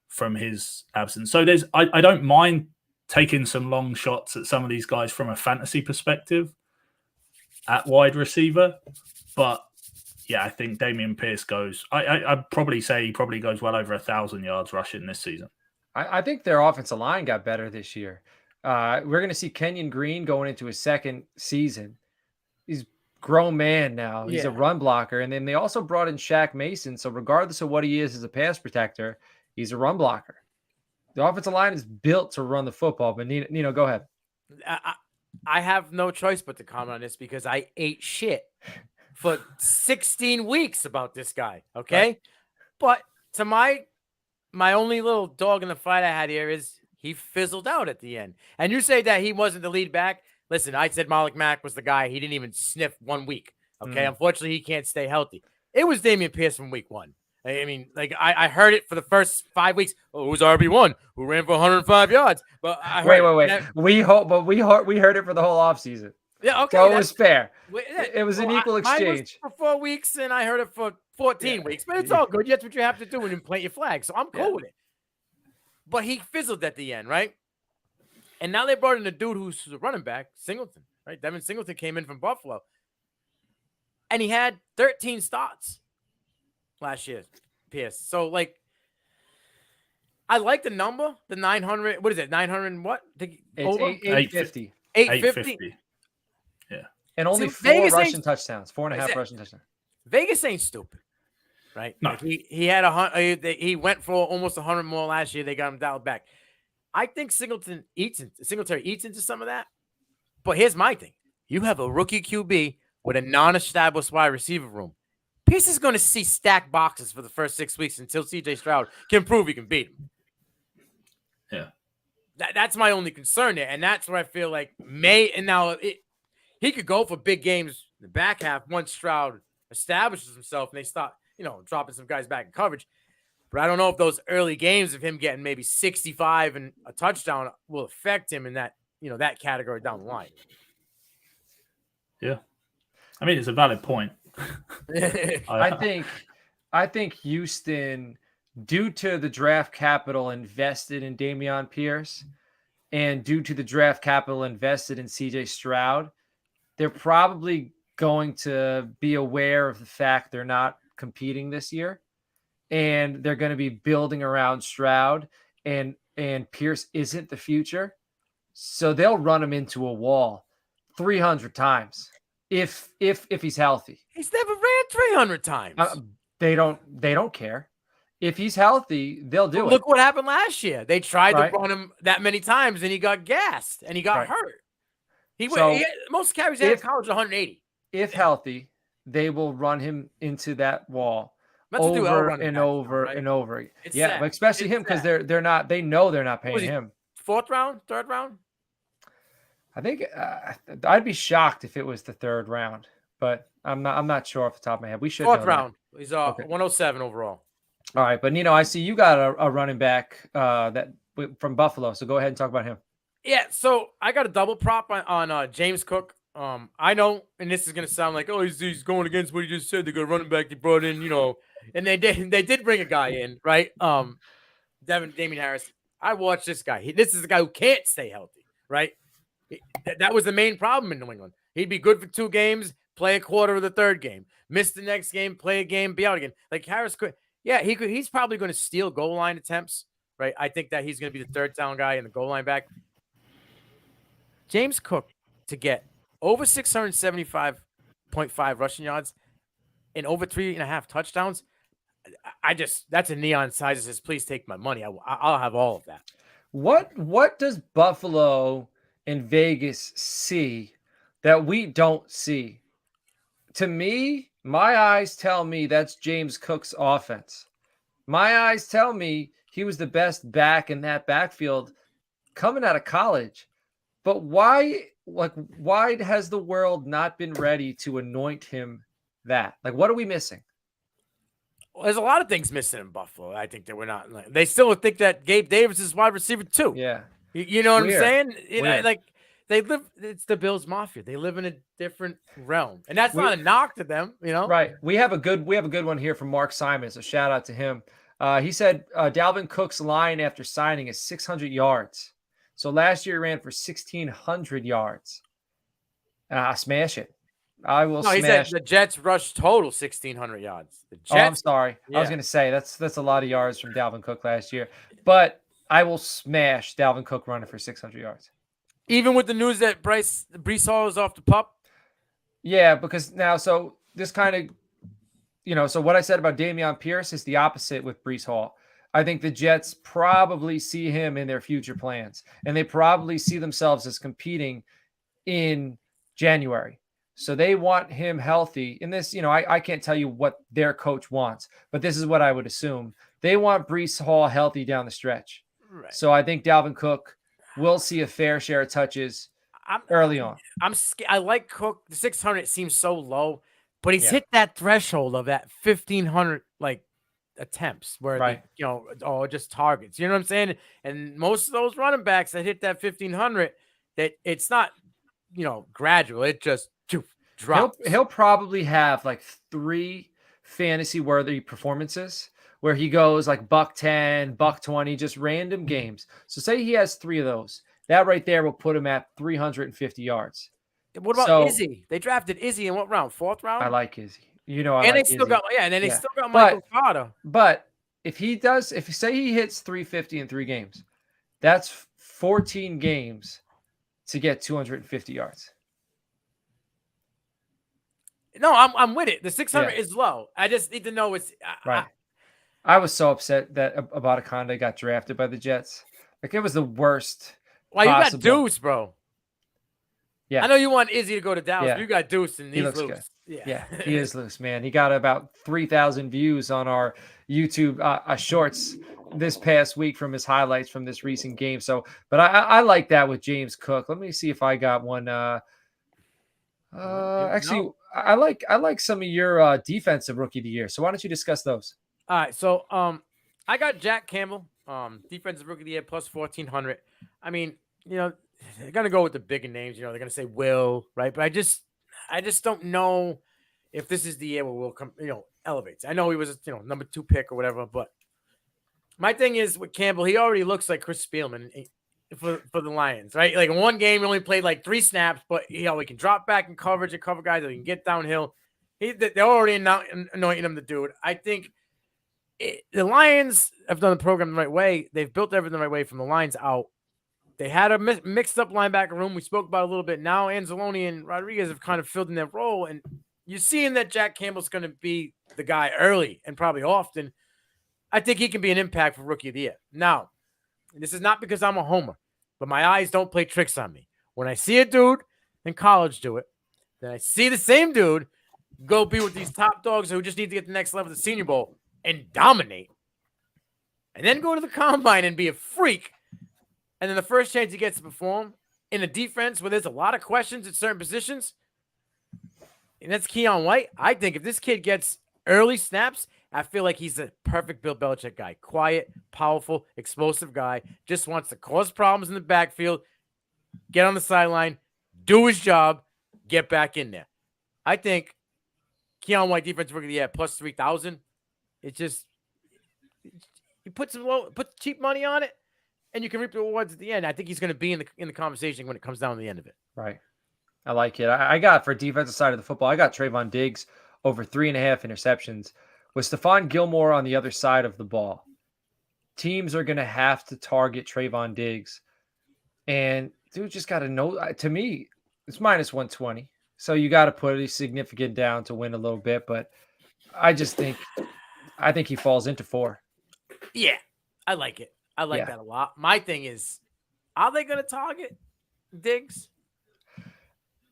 from his absence. So I don't mind taking some long shots at some of these guys from a fantasy perspective at wide receiver. But yeah, I think Dameon Pierce goes. I'd probably say he probably goes well over 1,000 yards rushing this season. I think their offensive line got better this year. We're going to see Kenyon Green going into his second season. He's a grown man now. He's a run blocker. And then they also brought in Shaq Mason. So regardless of what he is as a pass protector, he's a run blocker. The offensive line is built to run the football. But Nino, go ahead. I have no choice but to comment on this because I ate shit for 16 weeks about this guy. Okay. Right. But to my only little dog in the fight I had here is he fizzled out at the end. And you say that he wasn't the lead back. Listen, I said Malik Mack was the guy. He didn't even sniff 1 week. Okay. Unfortunately, he can't stay healthy. It was Dameon Pierce from week 1. I mean, like I heard it for the first 5 weeks. Oh, it was RB1 who ran for 105 yards. But I heard wait. We heard it for the whole offseason. Yeah, okay. So it was fair. It was an equal exchange. For 4 weeks, and I heard it for 14 weeks. But it's all good. That's what you have to do when you plant your flag. So I'm cool with it. But he fizzled at the end, right? And now they brought in a dude who's a running back, Singleton, right? Devin Singleton came in from Buffalo. And he had 13 starts last year, Pierce. So, like, I like the number, the 900. What is it, 900 and what? It's 850. 850? Yeah. And only 4 rushing touchdowns, 4.5 rushing touchdowns. Vegas ain't stupid. Right. No. Like he had he went for almost 100 more last year. They got him dialed back. I think Singletary eats into some of that. But here's my thing. You have a rookie QB with a non-established wide receiver room. Pierce is going to see stacked boxes for the first 6 weeks until CJ Stroud can prove he can beat him. Yeah. That's my only concern there. And that's where I feel like he could go for big games in the back half once Stroud establishes himself and they start, dropping some guys back in coverage. But I don't know if those early games of him getting maybe 65 and a touchdown will affect him in that, that category down the line. Yeah. I mean, it's a valid point. I think Houston, due to the draft capital invested in Dameon Pierce and due to the draft capital invested in CJ Stroud, they're probably going to be aware of the fact they're not competing this year. And they're going to be building around Stroud, and Pierce isn't the future. So they'll run him into a wall 300 times if he's healthy. He's never ran 300 times. They don't care. If he's healthy, they'll do it. Look what happened last year. They tried to run him that many times, and he got gassed, and he got hurt. He had most carries out of college 180. If healthy, they will run him into that wall over and over and over. Yeah, but especially him because they're not. They know they're not paying him. 4th round, 3rd round. I think I'd be shocked if it was the 3rd round, but I'm not sure off the top of my head. We should 4th round. He's 107 overall. All right, but Nino, I see you got a running back from Buffalo, so go ahead and talk about him. Yeah, so I got a double prop on James Cook. I know, and this is gonna sound like, oh, he's going against what he just said. They got a running back they brought in, and they did bring a guy in, right? Damian Harris. I watched this guy. This is the guy who can't stay healthy, right? That was the main problem in New England. He'd be good for 2 games, play a quarter of the 3rd game, miss the next game, play a game, be out again. Like Harris could, he's probably going to steal goal line attempts, right? I think that he's going to be the 3rd down guy and the goal line back. James Cook to get over 675.5 rushing yards and over 3.5 touchdowns. That's a neon size that says, please take my money. I'll have all of that. What does Buffalo and Vegas see that we don't see? To me, my eyes tell me that's James Cook's offense. My eyes tell me he was the best back in that backfield coming out of college. But why has the world not been ready to anoint him that? Like, what are we missing? Well, there's a lot of things missing in Buffalo. I think that we're not. They still think that Gabe Davis is wide receiver too. Yeah, you know what I'm saying? Like they live. It's the Bills Mafia. They live in a different realm, and that's not a knock to them. Right? We have a good one here from Mark Simon. So shout out to him. He said Dalvin Cook's line after signing is 600 yards. So last year he ran for 1,600 yards. Smash it. I will smash. He said the Jets rushed total 1,600 yards. The Jets, I'm sorry. Yeah. I was going to say that's a lot of yards from Dalvin Cook last year. But I will smash Dalvin Cook running for 600 yards. Even with the news that Breece Hall is off the pup? Yeah, because now, so this kind of, so what I said about Dameon Pierce is the opposite with Breece Hall. I think the Jets probably see him in their future plans, and they probably see themselves as competing in January. So they want him healthy. In this, I can't tell you what their coach wants, but this is what I would assume. They want Breece Hall healthy down the stretch. Right. So I think Dalvin Cook will see a fair share of touches early on. I like Cook. The 600 seems so low, but he's hit that threshold of that 1,500 attempts where just targets. You know what I'm saying? And most of those running backs that hit that 1,500, that it's not gradual. It just drops. He'll probably have 3 fantasy worthy performances where he goes $110, $120, just random games. So say he has 3 of those. That right there will put him at 350 yards. What about Izzy? They drafted Izzy in what round? 4th round? I like Izzy. They still got Michael Carter. But if he say he hits 350 in 3 games, that's 14 games to get 250 yards. No, I'm with it. The 600 is low. I just need to know it's right. I was so upset that Abataconda got drafted by the Jets. It was the worst. Well, you got Deuce, bro. Yeah, I know you want Izzy to go to Dallas, but you got Deuce, and he's looks loose. Good. Yeah, he is loose, man. He got about 3,000 views on our YouTube shorts this past week from his highlights from this recent game. So, but I like that with James Cook. Let me see if I got one. Actually, I like some of your defensive rookie of the year. So why don't you discuss those? All right, so I got Jack Campbell, defensive rookie of the year plus 1,400. I mean, they're gonna go with the bigger names. They're gonna say Will, right? But I just don't know if this is the year where Will come, elevates. I know he was, number 2 pick or whatever, but my thing is with Campbell, he already looks like Chris Spielman for the Lions, right? Like in one game, he only played like 3 snaps, but he can drop back in coverage and cover guys, or he can get downhill. They're already anointing him the dude. I think the Lions have done the program the right way. They've built everything the right way from the lines out. They had a mixed up linebacker room. We spoke about it a little bit. Now Anzalone and Rodriguez have kind of filled in their role, and you're seeing that Jack Campbell's going to be the guy early and probably often. I think he can be an impact for Rookie of the Year. Now, this is not because I'm a homer, but my eyes don't play tricks on me. When I see a dude in college do it, then I see the same dude go be with these top dogs who just need to get the next level of the Senior Bowl and dominate, and then go to the combine and be a freak. And then the first chance he gets to perform in a defense where there's a lot of questions at certain positions, and that's Keon White. I think if this kid gets early snaps, I feel like he's a perfect Bill Belichick guy. Quiet, powerful, explosive guy. Just wants to cause problems in the backfield, get on the sideline, do his job, get back in there. I think Keon White, defensive rookie of the year, plus 3,000. It's just, you put cheap money on it, and you can reap the rewards at the end. I think he's going to be in the conversation when it comes down to the end of it. Right. I like it. I got, for defensive side of the football, I got Trayvon Diggs over 3.5 interceptions with Stephon Gilmore on the other side of the ball. Teams are going to have to target Trayvon Diggs. And dude just got to know, to me, it's minus 120. So you got to put a significant down to win a little bit. But I think he falls into 4. Yeah, I like it. I like that a lot. My thing is, are they going to target Diggs?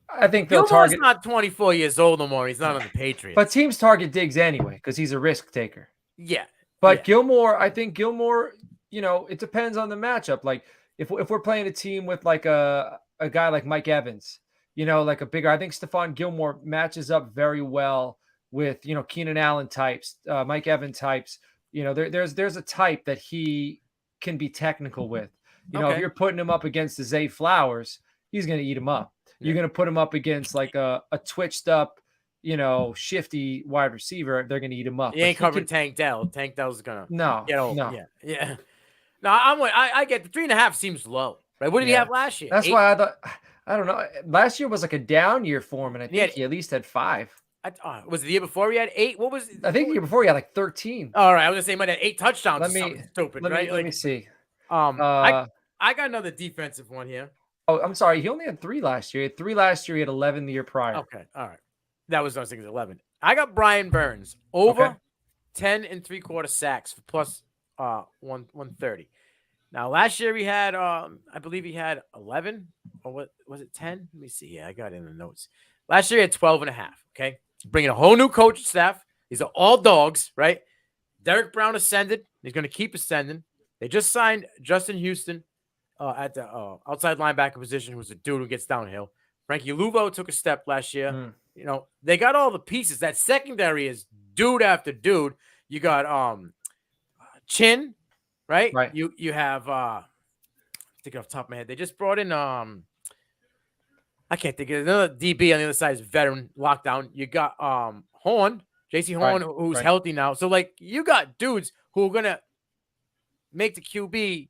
I think they'll Gilmore's target. not 24 years old no more. He's not on the Patriots. But teams target Diggs anyway because he's a risk taker. Yeah. But Gilmore, I think Gilmore, it depends on the matchup. Like if we're playing a team with like a guy like Mike Evans, like a bigger, I think Stephon Gilmore matches up very well with, Keenan Allen types, Mike Evans types. There's a type that he can be technical with. If you're putting him up against the Zay Flowers, he's going to eat him up. You're going to put him up against like a twitched up, shifty wide receiver. They're going to eat him up. He ain't covering Tank Dell. Tank Dell's going to. No. Yeah. No, I get the 3.5 seems low. Right? What did he have last year? That's 8? why I thought, I don't know. Last year was like a down year for him, and I think he at least had 5. Was it the year before he had 8? What was? I think the year before he had like 13. All right, I was gonna say he might have 8 touchdowns. Let me see. I got another defensive one here. Oh, I'm sorry. He only had 3 last year. He had 3 last year. He had 11 the year prior. Okay, all right. That was what I was thinking. 11. I got Brian Burns over 10 3/4 sacks for plus 130. Now last year he had I believe he had 11 or what was it 10? Let me see. Yeah, I got it in the notes. Last year he had 12.5. Okay, bringing a whole new coaching staff. These are all dogs, right? Derek Brown ascended. He's going to keep ascending. They just signed Justin Houston at the outside linebacker position, who's a dude who gets downhill. Frankie Luvo took a step last year. They got all the pieces. That secondary is dude after dude. You got Chin, right? You have thinking off the top of my head. They just brought in I can't think of it. Another DB on the other side is veteran lockdown. You got Horn, JC Horn, who's healthy now. So like you got dudes who are gonna make the QB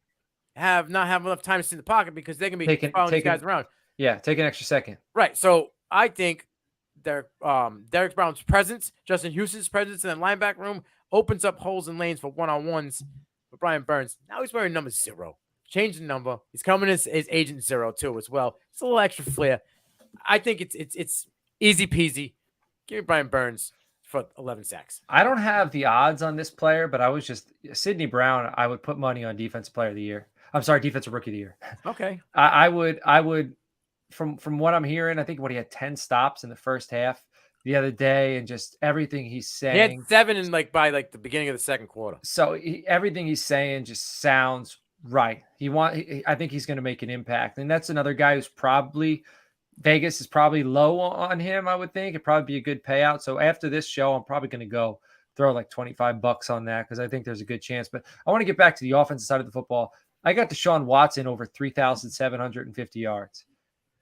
not have enough time to sit in the pocket because they're gonna be following these guys around. Yeah, take an extra second. Right. So I think Derek Brown's presence, Justin Houston's presence in the linebacker room opens up holes and lanes for one-on-ones for Brian Burns. Now he's wearing number 0. Change the number. He's coming as agent 0 too as well. It's a little extra flair. I think it's easy peasy. Give me Brian Burns for 11 sacks. I don't have the odds on this player, but I was just Sidney Brown. I would put money on defensive player of the year. I'm sorry, defensive rookie of the year. Okay. I would from what I'm hearing, I think he had 10 stops in the first half the other day, and just everything he's saying. He had 7 in by the beginning of the second quarter. So everything he's saying just sounds right. I think he's going to make an impact, and that's another guy who's probably Vegas is probably low on him, I would think. It'd probably be a good payout. So after this show, I'm probably going to go throw like $25 on that because I think there's a good chance. But I want to get back to the offensive side of the football. I got Deshaun Watson over 3,750 yards,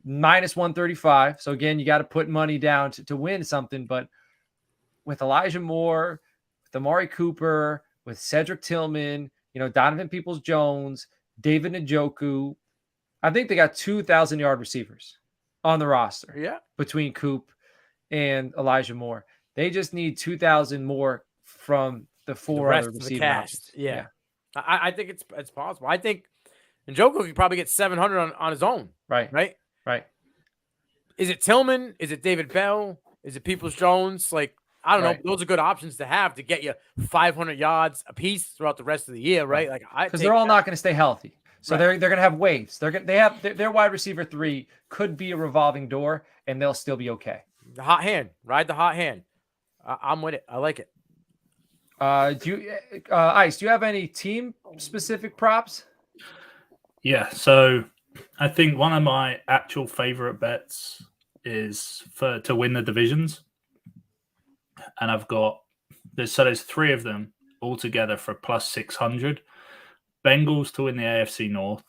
minus 135. So again, you got to put money down to win something. But with Elijah Moore, with Amari Cooper, with Cedric Tillman, Donovan Peoples-Jones, David Njoku, I think they got 2,000-yard receivers on the roster. Yeah. Between Coop and Elijah Moore. They just need 2,000 more from the four other receivers. Cast. Yeah. I think it's possible. I think Njoku could probably get 700 on his own. Right. Is it Tillman? Is it David Bell? Is it Peoples-Jones? Like, I don't know. Those are good options to have to get you 500 yards a piece throughout the rest of the year, right? Like, because they're all not going to stay healthy. So they're going to have waves. Their wide receiver 3 could be a revolving door, and they'll still be okay. The hot hand, ride the hot hand. I'm with it. I like it. Ice, do you have any team specific props? Yeah. So I think one of my actual favorite bets is to win the divisions, and there's 3 of them all together for plus 600. Bengals to win the AFC North,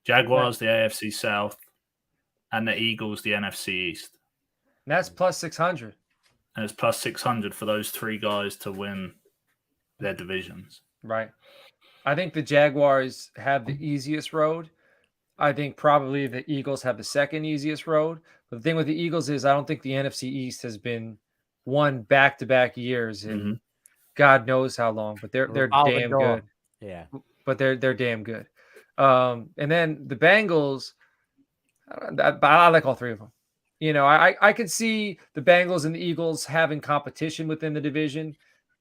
Jaguars the AFC South, and the Eagles the NFC East. And that's plus 600. And it's plus 600 for those 3 guys to win their divisions. Right. I think the Jaguars have the easiest road. I think probably the Eagles have the second easiest road. But the thing with the Eagles is I don't think the NFC East has been won back-to-back years in God knows how long. But they're damn good. Yeah. But they're damn good. And then the Bengals, I like all 3 of them. I could see the Bengals and the Eagles having competition within the division,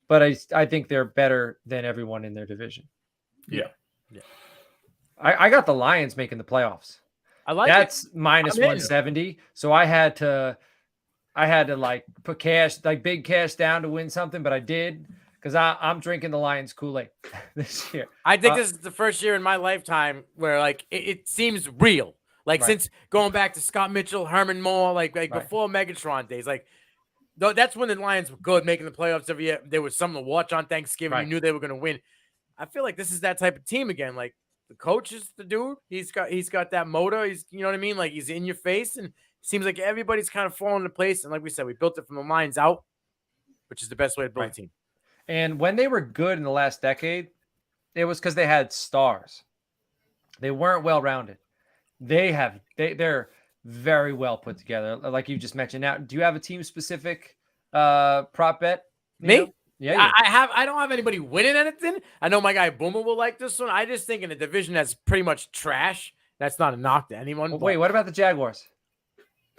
but I think they're better than everyone in their division. Yeah. I got the Lions making the playoffs. I like that's minus 170. So I had to like put cash, like big cash down to win something, but I did. Because I'm drinking the Lions Kool-Aid this year. I think this is the first year in my lifetime where like it seems real. Like since going back to Scott Mitchell, Herman Moore, like before Megatron days, like that's when the Lions were good, making the playoffs every year. There was something to watch on Thanksgiving. You knew they were going to win. I feel like this is that type of team again. Like the coach is the dude. He's got that motor. He's what I mean. Like he's in your face, and it seems like everybody's kind of falling into place. And like we said, we built it from the lines out, which is the best way to build a team. And when they were good in the last decade, it was because they had stars. They weren't well-rounded. They're very well put together, like you just mentioned. Now, do you have a team-specific prop bet? Me? Yeah. I don't have anybody winning anything. I know my guy Boomer will like this one. I just think in a division that's pretty much trash. That's not a knock to anyone. Well, wait, what about the Jaguars?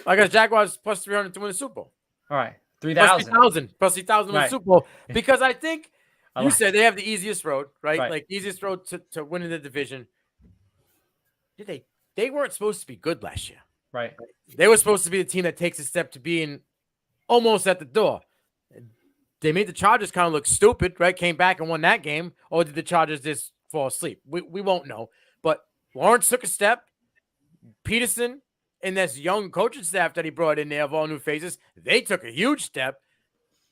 I got Jaguars plus 300 to win the Super Bowl. All right. 3,000. Plus 3,000 win the Super Bowl. Because I think you said they have the easiest road, right? Like easiest road to winning the division. They weren't supposed to be good last year. Right. They were supposed to be the team that takes a step to being almost at the door. They made the Chargers kind of look stupid, right? Came back and won that game. Or did the Chargers just fall asleep? We won't know. But Lawrence took a step. Peterson and this young coaching staff that he brought in there of all new faces, they took a huge step.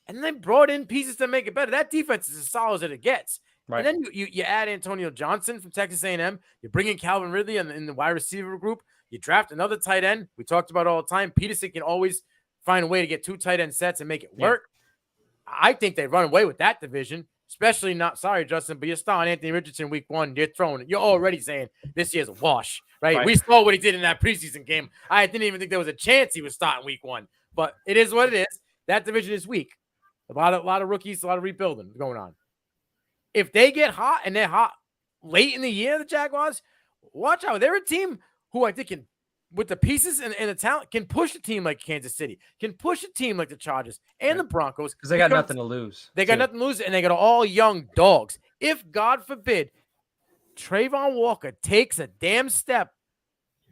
And then brought in pieces to make it better. That defense is as solid as it gets. Right. And then you add Antonio Johnson from Texas A&M. You bring in Calvin Ridley in the wide receiver group. You draft another tight end. We talked about all the time. Peterson can always find a way to get 2 tight end sets and make it work. I think they run away with that division, especially not, sorry, Justin, but you're starting Anthony Richardson week 1. You're already saying this year's a wash, right? We saw what he did in that preseason game. I didn't even think there was a chance he was starting week 1. But it is what it is. That division is weak. A lot of rookies, a lot of rebuilding going on. If they get hot and they're hot late in the year, the Jaguars, watch out. They're a team who I think can, with the pieces and the talent, can push a team like Kansas City, can push a team like the Chargers and the Broncos. Because they got nothing to lose. They got nothing to lose, and they got all young dogs. If, God forbid, Trayvon Walker takes a damn step,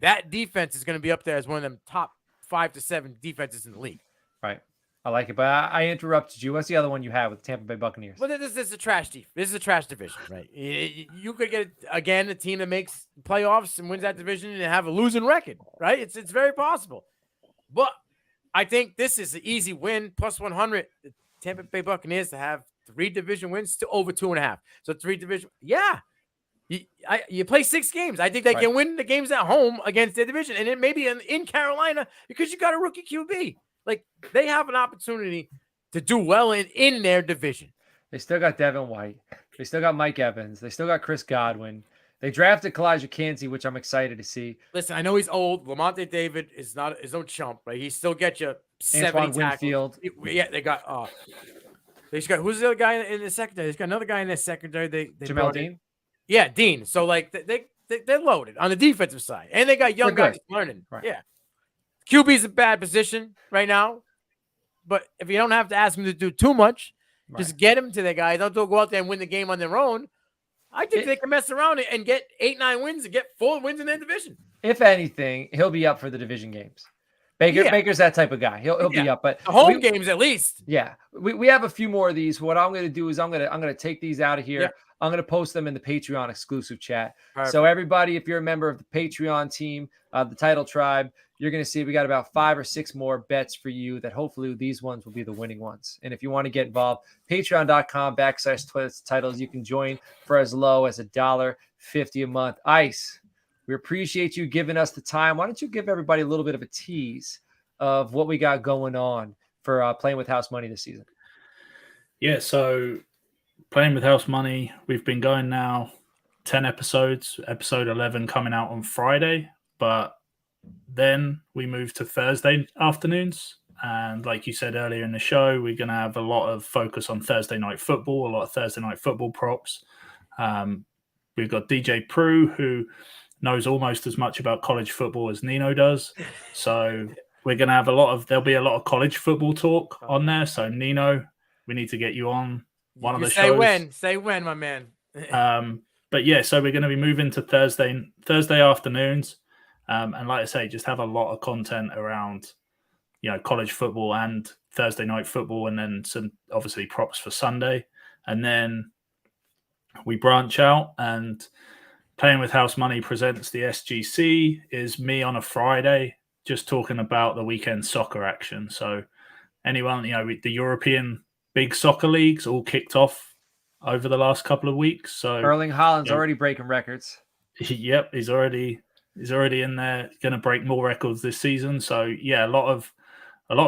that defense is going to be up there as one of them top 5 to 7 defenses in the league. Right. I like it, but I interrupted you. What's the other one you have with the Tampa Bay Buccaneers? Well, this is a trash This is a trash division, right? You could get again a team that makes playoffs and wins that division and have a losing record, right? It's very possible. But I think this is an easy win, plus 100. The Tampa Bay Buccaneers to have 3 division wins to over 2.5. So 3 division, yeah. You play 6 games. I think they can win the games at home against their division, and it may be in Carolina because you got a rookie QB. Like, they have an opportunity to do well in their division. They still got Devin White. They still got Mike Evans. They still got Chris Godwin. They drafted Kalijah Kancey, which I'm excited to see. Listen, I know he's old. Lamonte David is no chump, right? He still gets you 70 Antoine tackles. Winfield. Yeah, they got who's the other guy in the secondary? There's got another guy in the secondary. They Jamel Dean? Yeah, Dean. So like they're loaded on the defensive side. And they got young guys learning. Right. Yeah. QB's a bad position right now. But if you don't have to ask them to do too much, just get them to their guys. Don't go out there and win the game on their own. I think they can mess around and get 8-9 wins and get 4 wins in their division. If anything, he'll be up for the division games. Baker's that type of guy. He'll be up, but the home games at least. Yeah, we have a few more of these. What I'm going to do is I'm going to take these out of here. Yeah. I'm going to post them in the Patreon exclusive chat. Perfect. So everybody, if you're a member of the Patreon team, the Title Tribe, you're going to see we got about 5 or 6 more bets for you that hopefully these ones will be the winning ones. And if you want to get involved, patreon.com/titles. You can join for as low as $1.50 a month. Ice, we appreciate you giving us the time. Why don't you give everybody a little bit of a tease of what we got going on for Playing with House Money this season? Yeah, so Playing with House Money, we've been going now 10 episodes, episode 11 coming out on Friday, but then we moved to Thursday afternoons. And like you said earlier in the show, we're going to have a lot of focus on Thursday night football, a lot of Thursday night football props. We've got DJ Prue, who knows almost as much about college football as Nino does. So we're going to have there'll be a lot of college football talk on there. So Nino, we need to get you on one of the shows. Say when, my man. But yeah, so we're going to be moving to Thursday afternoons. And like I say, just have a lot of content around, college football and Thursday night football, and then some obviously props for Sunday. And then we branch out, and Playing with House Money presents the SGC is me on a Friday, just talking about the weekend soccer action. So anyone, the European big soccer leagues all kicked off over the last couple of weeks. So Erling Haaland's already breaking records. Yep, he's already in there, going to break more records this season. So yeah, a lot of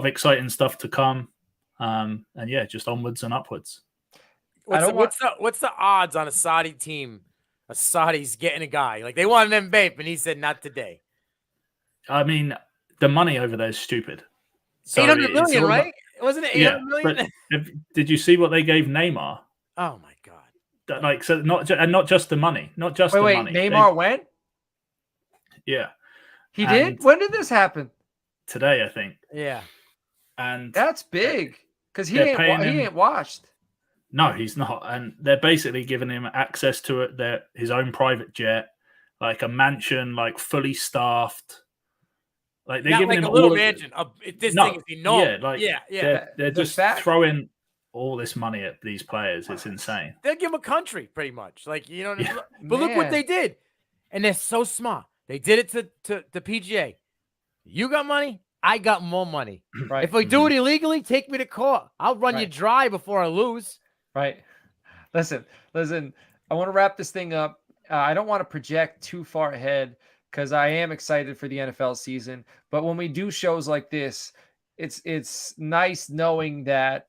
exciting stuff to come. And yeah, just onwards and upwards. What's the odds on a Saudi team? A Saudi's getting a guy like they wanted Mbappe, and he said not today. I mean, the money over there is stupid. So 800 million, right? Wasn't it 800 million? But did you see what they gave Neymar? Oh my god! Like, so not just the money, not just the money. Neymar went. Yeah, he did. When did this happen? Today, I think. Yeah, and that's big because he ain't washed. No, he's not, and they're basically giving him access to his own private jet, like a mansion, like fully staffed. Like they're giving him a little mansion. This thing is enormous. They're just throwing all this money at these players. It's insane. They'll give him a country, pretty much. Like but look what they did, and they're so smart. They did it to the PGA. You got money, I got more money. Right. If I do it illegally, take me to court. I'll run you dry before I lose. Right. Listen. I want to wrap this thing up. I don't want to project too far ahead because I am excited for the NFL season. But when we do shows like this, it's nice knowing that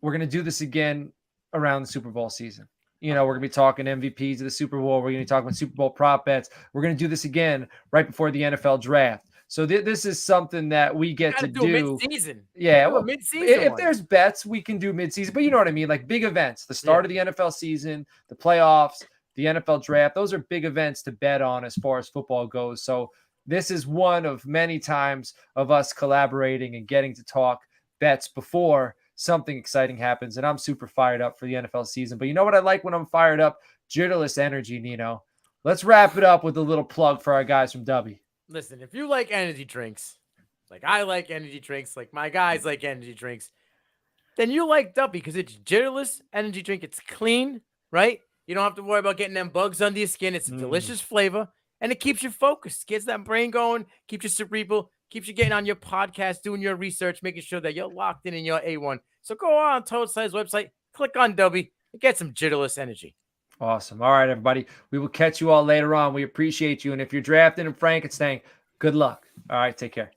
we're going to do this again around the Super Bowl season. We're going to be talking MVPs of the Super Bowl. We're going to be talking about Super Bowl prop bets. We're going to do this again right before the NFL draft. So this is something that we get to do mid-season. Yeah, well, mid-season. If there's bets, we can do mid-season. But you know what I mean, like big events, the start of the NFL season, the playoffs, the NFL draft. Those are big events to bet on as far as football goes. So this is one of many times of us collaborating and getting to talk bets before something exciting happens. And I'm super fired up for the NFL season. But you know what I like when I'm fired up? Jitterless energy, Nino. Let's wrap it up with a little plug for our guys from Dubby. Listen, if you like energy drinks, like I like energy drinks, like my guys like energy drinks, then you like Duppy because it's jitterless energy drink. It's clean, right? You don't have to worry about getting them bugs under your skin. It's a delicious flavor, and it keeps you focused, gets that brain going, keeps you cerebral, keeps you getting on your podcast, doing your research, making sure that you're locked in your A1. So go on Total Size website, click on Dubby, and get some jitterless energy. Awesome. All right, everybody. We will catch you all later on. We appreciate you. And if you're drafting in Frankenstein, good luck. All right, take care.